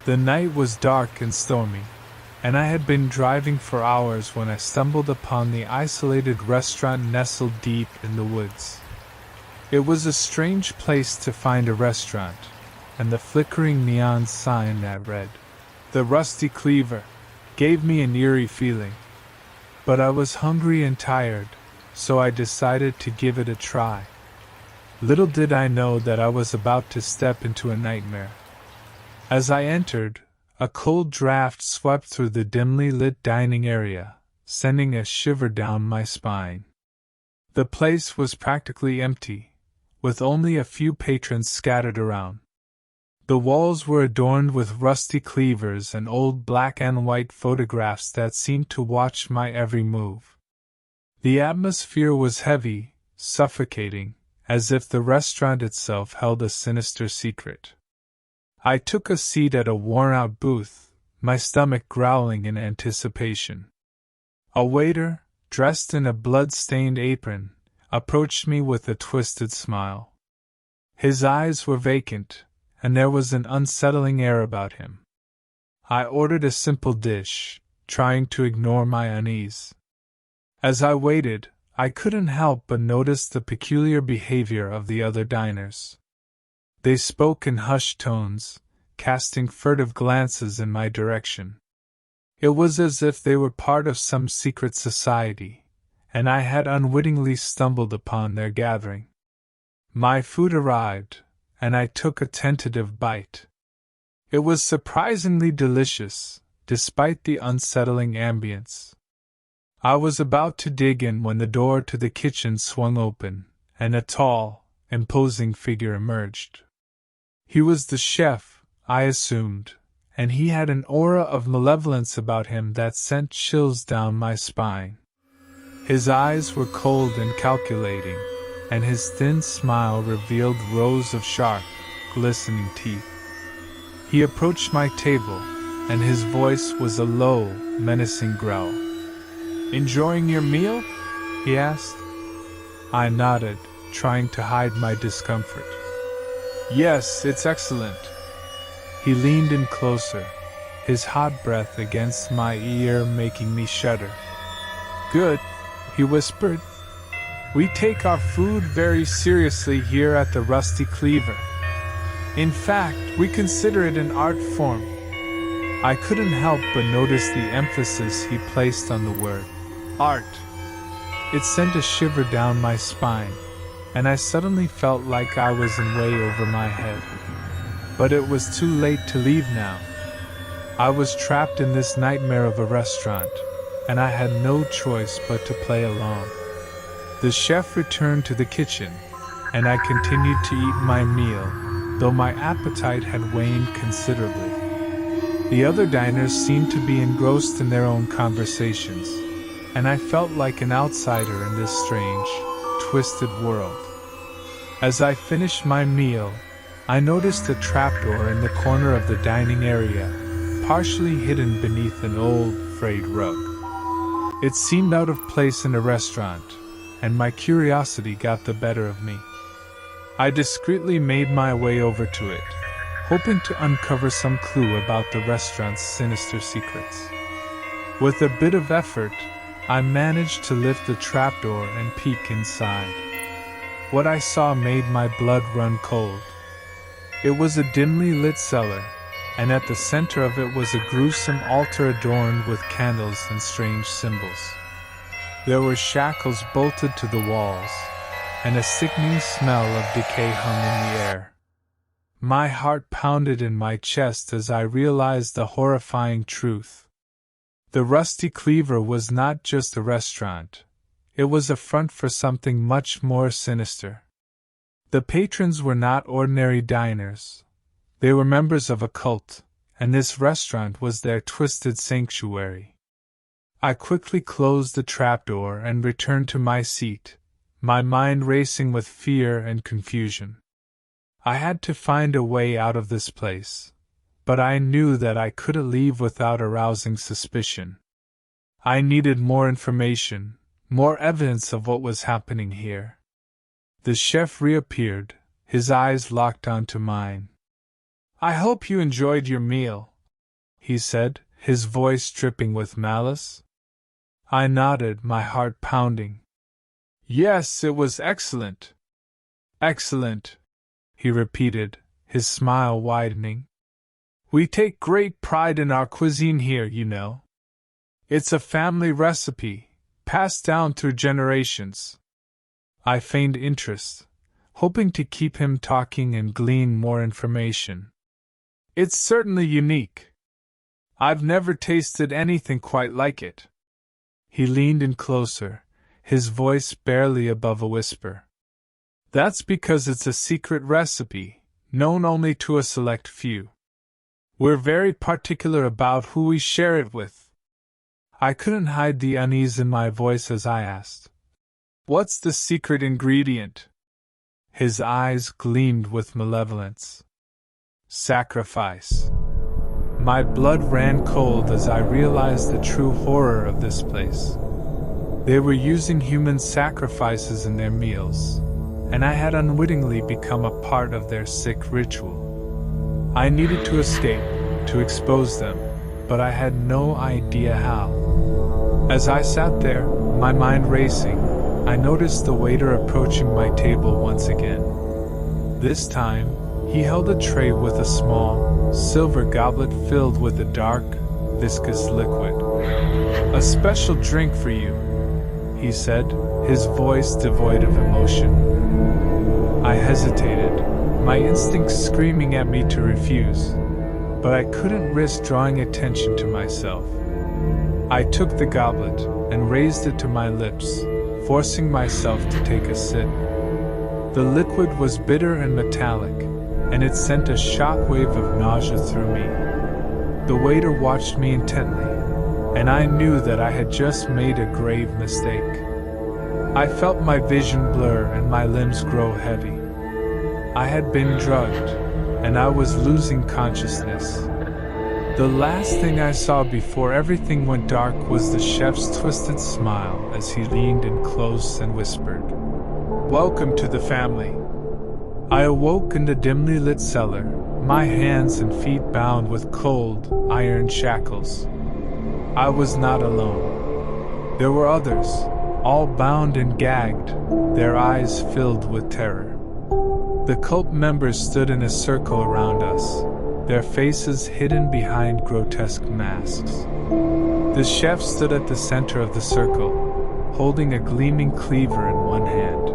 The night was dark and stormy, and I had been driving for hours when I stumbled upon the isolated restaurant nestled deep in the woods. It was a strange place to find a restaurant, and the flickering neon sign that read, "The Rusty Cleaver," gave me an eerie feeling. But I was hungry and tired, so I decided to give it a try. Little did I know that I was about to step into a nightmare. As I entered, a cold draft swept through the dimly lit dining area, sending a shiver down my spine. The place was practically empty, with only a few patrons scattered around. The walls were adorned with rusty cleavers and old black and white photographs that seemed to watch my every move. The atmosphere was heavy, suffocating, as if the restaurant itself held a sinister secret. I took a seat at a worn-out booth, my stomach growling in anticipation. A waiter, dressed in a blood-stained apron, approached me with a twisted smile. His eyes were vacant, and there was an unsettling air about him. I ordered a simple dish, trying to ignore my unease. As I waited, I couldn't help but notice the peculiar behavior of the other diners. They spoke in hushed tones, casting furtive glances in my direction. It was as if they were part of some secret society, and I had unwittingly stumbled upon their gathering. My food arrived, and I took a tentative bite. It was surprisingly delicious, despite the unsettling ambience. I was about to dig in when the door to the kitchen swung open, and a tall, imposing figure emerged. He was the chef, I assumed, and he had an aura of malevolence about him that sent chills down my spine. His eyes were cold and calculating, and his thin smile revealed rows of sharp, glistening teeth. He approached my table, and his voice was a low, menacing growl. "Enjoying your meal?" he asked. I nodded, trying to hide my discomfort. "Yes, it's excellent." He leaned in closer, his hot breath against my ear making me shudder. "Good," he whispered. "We take our food very seriously here at the Rusty Cleaver. In fact, we consider it an art form." I couldn't help but notice the emphasis he placed on the word, art. It sent a shiver down my spine, and I suddenly felt like I was in way over my head. But it was too late to leave now. I was trapped in this nightmare of a restaurant, and I had no choice but to play along. The chef returned to the kitchen, and I continued to eat my meal, though my appetite had waned considerably. The other diners seemed to be engrossed in their own conversations, and I felt like an outsider in this strange, twisted world. As I finished my meal, I noticed a trapdoor in the corner of the dining area, partially hidden beneath an old, frayed rug. It seemed out of place in a restaurant, and my curiosity got the better of me. I discreetly made my way over to it, hoping to uncover some clue about the restaurant's sinister secrets. With a bit of effort, I managed to lift the trapdoor and peek inside. What I saw made my blood run cold. It was a dimly lit cellar, and at the center of it was a gruesome altar adorned with candles and strange symbols. There were shackles bolted to the walls, and a sickening smell of decay hung in the air. My heart pounded in my chest as I realized the horrifying truth. The Rusty Cleaver was not just a restaurant, it was a front for something much more sinister. The patrons were not ordinary diners. They were members of a cult, and this restaurant was their twisted sanctuary. I quickly closed the trapdoor and returned to my seat, my mind racing with fear and confusion. I had to find a way out of this place, but I knew that I couldn't leave without arousing suspicion. I needed more information, more evidence of what was happening here. The chef reappeared, his eyes locked onto mine. "I hope you enjoyed your meal," he said, his voice dripping with malice. I nodded, my heart pounding. Yes, it was excellent. Excellent, he repeated, his smile widening. We take great pride in our cuisine here, you know. It's a family recipe, passed down through generations. I feigned interest, hoping to keep him talking and glean more information. It's certainly unique. I've never tasted anything quite like it. He leaned in closer, his voice barely above a whisper. That's because it's a secret recipe, known only to a select few. We're very particular about who we share it with. I couldn't hide the unease in my voice as I asked, What's the secret ingredient? His eyes gleamed with malevolence. Sacrifice. My blood ran cold as I realized the true horror of this place. They were using human sacrifices in their meals, and I had unwittingly become a part of their sick ritual. I needed to escape, to expose them, but I had no idea how. As I sat there, my mind racing, I noticed the waiter approaching my table once again. This time, he held a tray with a small, silver goblet filled with a dark, viscous liquid. A special drink for you, he said, his voice devoid of emotion. I hesitated, my instincts screaming at me to refuse, but I couldn't risk drawing attention to myself. I took the goblet and raised it to my lips, forcing myself to take a sip. The liquid was bitter and metallic, and it sent a shockwave of nausea through me. The waiter watched me intently, and I knew that I had just made a grave mistake. I felt my vision blur and my limbs grow heavy. I had been drugged, and I was losing consciousness. The last thing I saw before everything went dark was the chef's twisted smile as he leaned in close and whispered, "Welcome to the family." I awoke in the dimly lit cellar, my hands and feet bound with cold, iron shackles. I was not alone. There were others, all bound and gagged, their eyes filled with terror. The cult members stood in a circle around us, their faces hidden behind grotesque masks. The chef stood at the center of the circle, holding a gleaming cleaver in one hand.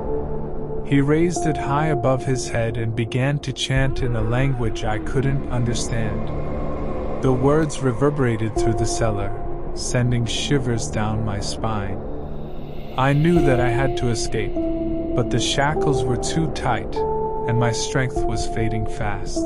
He raised it high above his head and began to chant in a language I couldn't understand. The words reverberated through the cellar, sending shivers down my spine. I knew that I had to escape, but the shackles were too tight, and my strength was fading fast.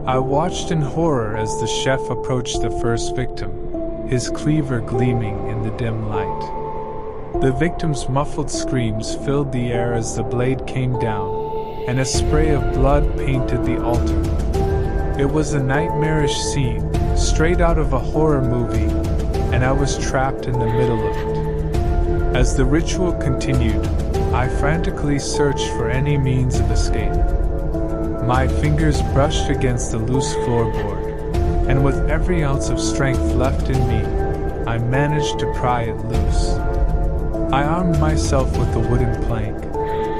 I watched in horror as the chef approached the first victim, his cleaver gleaming in the dim light. The victim's muffled screams filled the air as the blade came down, and a spray of blood painted the altar. It was a nightmarish scene, straight out of a horror movie, and I was trapped in the middle of it. As the ritual continued, I frantically searched for any means of escape. My fingers brushed against the loose floorboard, and with every ounce of strength left in me, I managed to pry it loose. I armed myself with the wooden plank,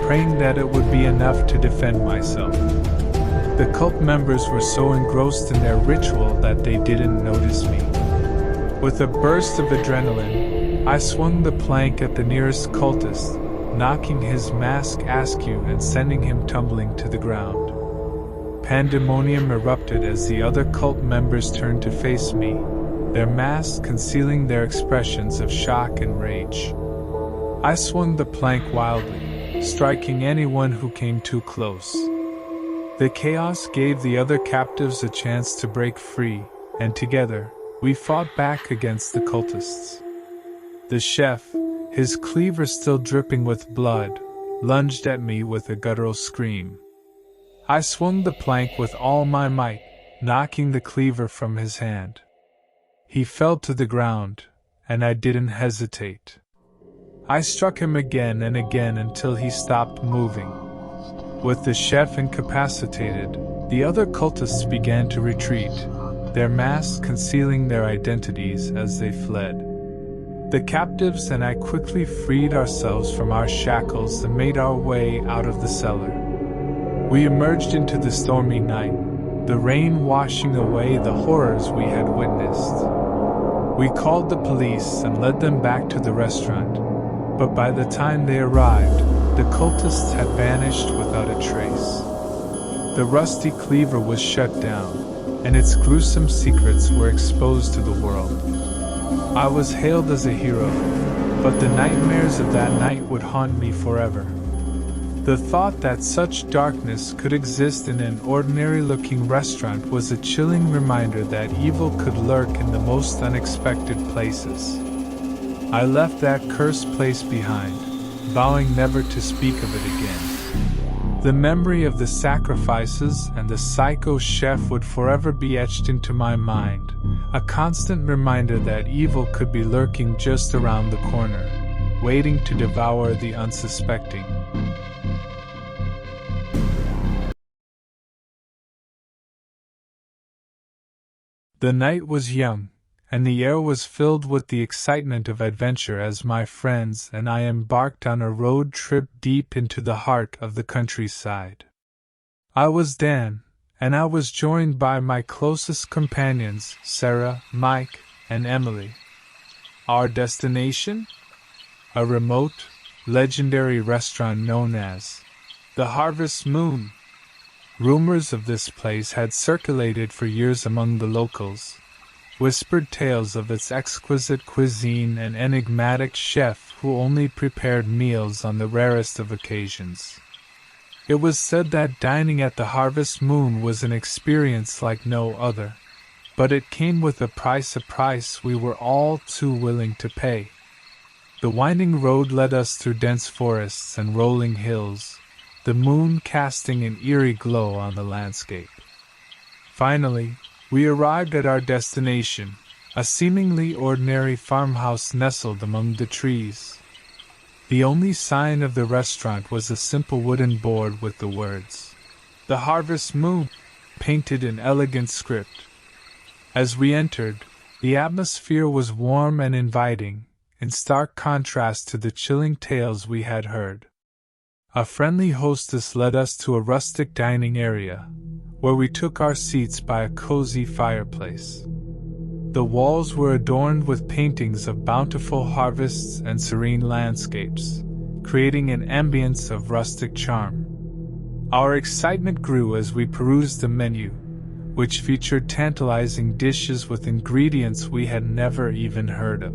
praying that it would be enough to defend myself. The cult members were so engrossed in their ritual that they didn't notice me. With a burst of adrenaline, I swung the plank at the nearest cultist, knocking his mask askew and sending him tumbling to the ground. Pandemonium erupted as the other cult members turned to face me, their masks concealing their expressions of shock and rage. I swung the plank wildly, striking anyone who came too close. The chaos gave the other captives a chance to break free, and together, we fought back against the cultists. The chef, his cleaver still dripping with blood, lunged at me with a guttural scream. I swung the plank with all my might, knocking the cleaver from his hand. He fell to the ground, and I didn't hesitate. I struck him again and again until he stopped moving. With the chef incapacitated, the other cultists began to retreat, their masks concealing their identities as they fled. The captives and I quickly freed ourselves from our shackles and made our way out of the cellar. We emerged into the stormy night, the rain washing away the horrors we had witnessed. We called the police and led them back to the restaurant, but by the time they arrived, the cultists had vanished without a trace. The rusty cleaver was shut down, and its gruesome secrets were exposed to the world. I was hailed as a hero, but the nightmares of that night would haunt me forever. The thought that such darkness could exist in an ordinary-looking restaurant was a chilling reminder that evil could lurk in the most unexpected places. I left that cursed place behind, vowing never to speak of it again. The memory of the sacrifices and the psycho chef would forever be etched into my mind, a constant reminder that evil could be lurking just around the corner, waiting to devour the unsuspecting. The night was young, and the air was filled with the excitement of adventure as my friends and I embarked on a road trip deep into the heart of the countryside. I was Dan, and I was joined by my closest companions, Sarah, Mike, and Emily. Our destination? A remote, legendary restaurant known as the Harvest Moon. Rumors of this place had circulated for years among the locals, whispered tales of its exquisite cuisine and enigmatic chef who only prepared meals on the rarest of occasions. It was said that dining at the Harvest Moon was an experience like no other, but it came with a price we were all too willing to pay. The winding road led us through dense forests and rolling hills, the moon casting an eerie glow on the landscape. Finally, we arrived at our destination, a seemingly ordinary farmhouse nestled among the trees. The only sign of the restaurant was a simple wooden board with the words, "The Harvest Moon," painted in elegant script. As we entered, the atmosphere was warm and inviting, in stark contrast to the chilling tales we had heard. A friendly hostess led us to a rustic dining area, where we took our seats by a cozy fireplace. The walls were adorned with paintings of bountiful harvests and serene landscapes, creating an ambience of rustic charm. Our excitement grew as we perused the menu, which featured tantalizing dishes with ingredients we had never even heard of.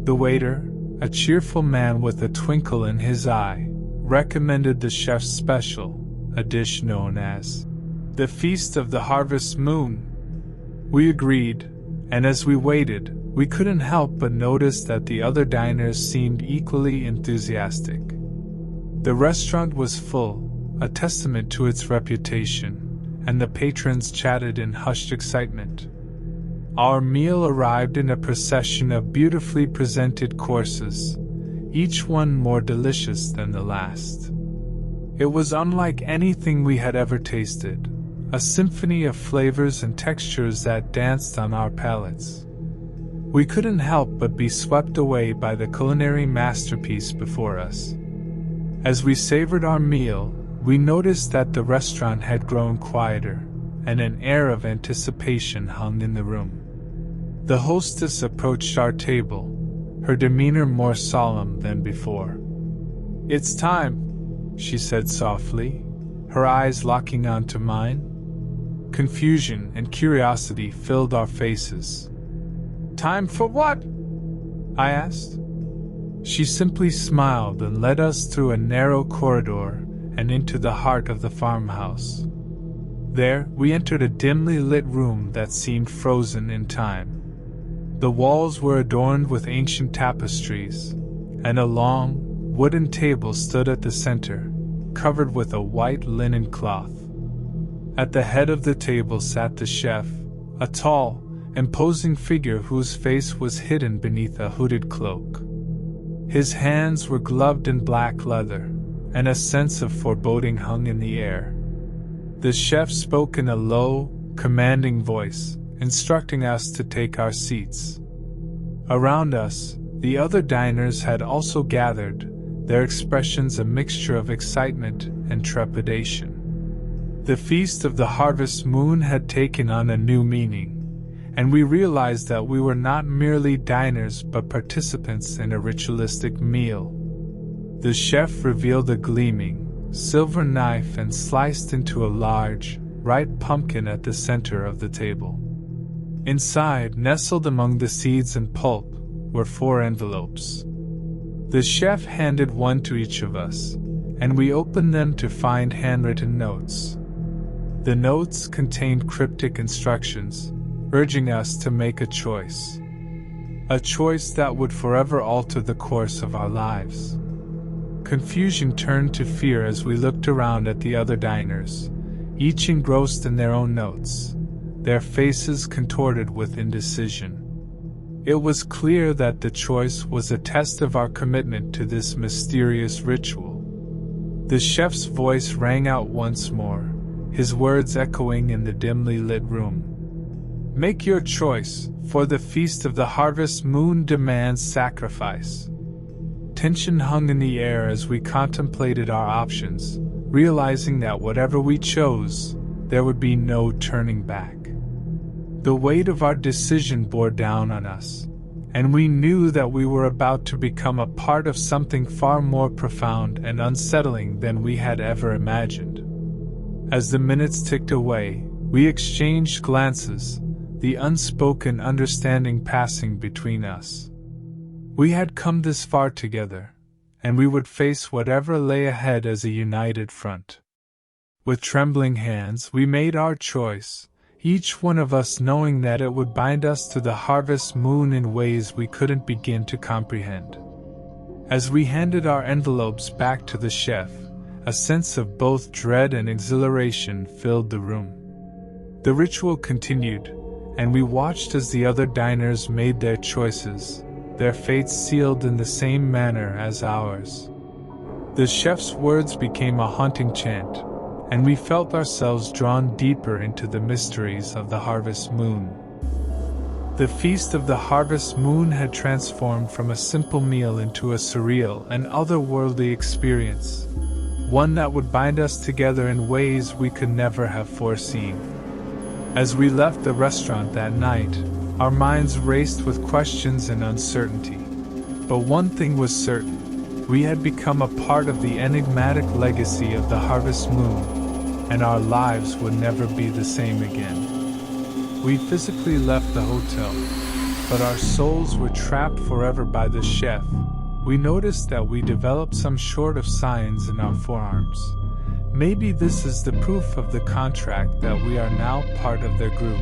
The waiter, a cheerful man with a twinkle in his eye, recommended the chef's special, a dish known as the Feast of the Harvest Moon. We agreed, and as we waited, we couldn't help but notice that the other diners seemed equally enthusiastic. The restaurant was full, a testament to its reputation, and the patrons chatted in hushed excitement. Our meal arrived in a procession of beautifully presented courses, each one more delicious than the last. It was unlike anything we had ever tasted, a symphony of flavors and textures that danced on our palates. We couldn't help but be swept away by the culinary masterpiece before us. As we savored our meal, we noticed that the restaurant had grown quieter, and an air of anticipation hung in the room. The hostess approached our table, her demeanor more solemn than before. "It's time," she said softly, her eyes locking onto mine. Confusion and curiosity filled our faces. "Time for what?" I asked. She simply smiled and led us through a narrow corridor and into the heart of the farmhouse. There, we entered a dimly lit room that seemed frozen in time. The walls were adorned with ancient tapestries, and a long, wooden table stood at the center, covered with a white linen cloth. At the head of the table sat the chef, a tall, imposing figure whose face was hidden beneath a hooded cloak. His hands were gloved in black leather, and a sense of foreboding hung in the air. The chef spoke in a low, commanding voice, instructing us to take our seats. Around us, the other diners had also gathered, their expressions a mixture of excitement and trepidation. The Feast of the Harvest Moon had taken on a new meaning, and we realized that we were not merely diners but participants in a ritualistic meal. The chef revealed a gleaming, silver knife and sliced into a large, ripe pumpkin at the center of the table. Inside, nestled among the seeds and pulp, were 4 envelopes. The chef handed one to each of us, and we opened them to find handwritten notes. The notes contained cryptic instructions, urging us to make a choice that would forever alter the course of our lives. Confusion turned to fear as we looked around at the other diners, each engrossed in their own notes, their faces contorted with indecision. It was clear that the choice was a test of our commitment to this mysterious ritual. The chef's voice rang out once more, his words echoing in the dimly lit room. Make your choice, for the Feast of the Harvest Moon demands sacrifice. Tension hung in the air as we contemplated our options, realizing that whatever we chose, there would be no turning back. The weight of our decision bore down on us, and we knew that we were about to become a part of something far more profound and unsettling than we had ever imagined. As the minutes ticked away, we exchanged glances, the unspoken understanding passing between us. We had come this far together, and we would face whatever lay ahead as a united front. With trembling hands, we made our choice, each one of us knowing that it would bind us to the harvest moon in ways we couldn't begin to comprehend. As we handed our envelopes back to the chef, a sense of both dread and exhilaration filled the room. The ritual continued, and we watched as the other diners made their choices, their fates sealed in the same manner as ours. The chef's words became a haunting chant, and we felt ourselves drawn deeper into the mysteries of the harvest moon. The Feast of the Harvest Moon had transformed from a simple meal into a surreal and otherworldly experience, one that would bind us together in ways we could never have foreseen. As we left the restaurant that night, our minds raced with questions and uncertainty. But one thing was certain. We had become a part of the enigmatic legacy of the harvest moon, and our lives would never be the same again. We physically left the hotel, but our souls were trapped forever by the chef. We noticed that we developed some sort of signs in our forearms. Maybe this is the proof of the contract that we are now part of their group.